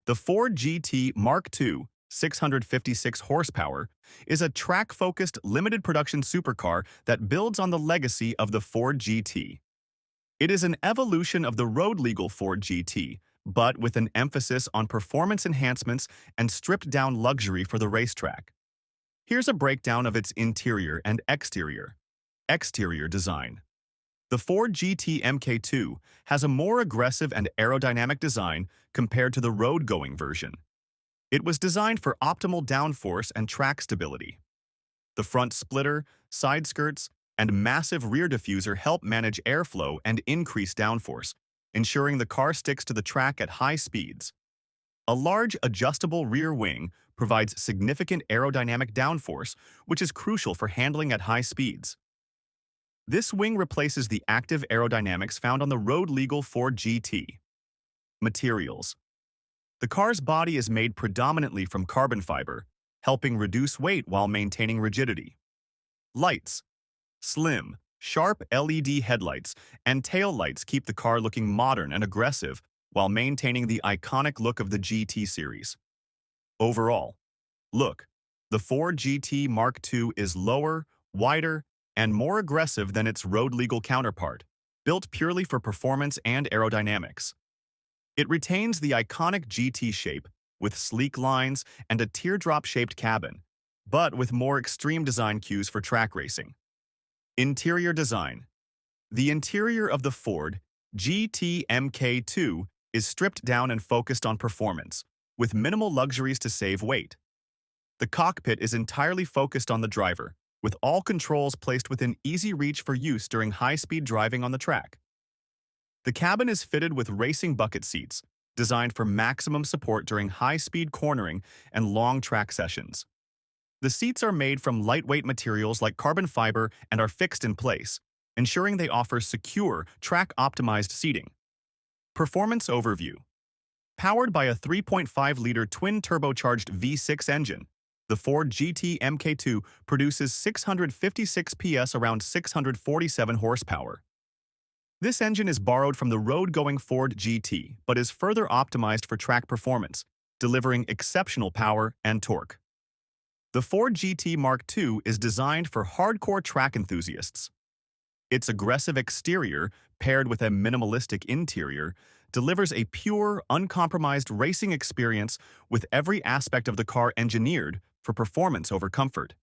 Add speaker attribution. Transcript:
Speaker 1: The Ford GT Mark II 656 horsepower is a track-focused limited production supercar that builds on the legacy of the Ford GT. It is an evolution of the road-legal Ford GT, but with an emphasis on performance enhancements and stripped-down luxury for the racetrack. Here's a breakdown of its interior and exterior. Exterior design. The Ford GT MK2 has a more aggressive and aerodynamic design compared to the road-going version. It was designed for optimal downforce and track stability. The front splitter, side skirts, and massive rear diffuser help manage airflow and increase downforce, ensuring the car sticks to the track at high speeds. A large adjustable rear wing provides significant aerodynamic downforce, which is crucial for handling at high speeds. This wing replaces the active aerodynamics found on the road-legal Ford GT. Materials. The car's body is made predominantly from carbon fiber, helping reduce weight while maintaining rigidity. Lights. Slim, sharp LED headlights and tail lights keep the car looking modern and aggressive while maintaining the iconic look of the GT series. Overall, look, the Ford GT Mark II is lower, wider, and more aggressive than its road-legal counterpart, built purely for performance and aerodynamics. It retains the iconic GT shape, with sleek lines and a teardrop-shaped cabin, but with more extreme design cues for track racing. Interior design. The interior of the Ford GT MK2 is stripped down and focused on performance, with minimal luxuries to save weight. The cockpit is entirely focused on the driver, with all controls placed within easy reach for use during high-speed driving on the track. The cabin is fitted with racing bucket seats, designed for maximum support during high-speed cornering and long track sessions. The seats are made from lightweight materials like carbon fiber and are fixed in place, ensuring they offer secure, track-optimized seating. Performance overview. Powered by a 3.5-liter twin-turbocharged V6 engine, the Ford GT MK2 produces 656 PS around 647 horsepower. This engine is borrowed from the road-going Ford GT, but is further optimized for track performance, delivering exceptional power and torque. The Ford GT Mark II is designed for hardcore track enthusiasts. Its aggressive exterior, paired with a minimalistic interior, delivers a pure, uncompromised racing experience with every aspect of the car engineered for performance over comfort.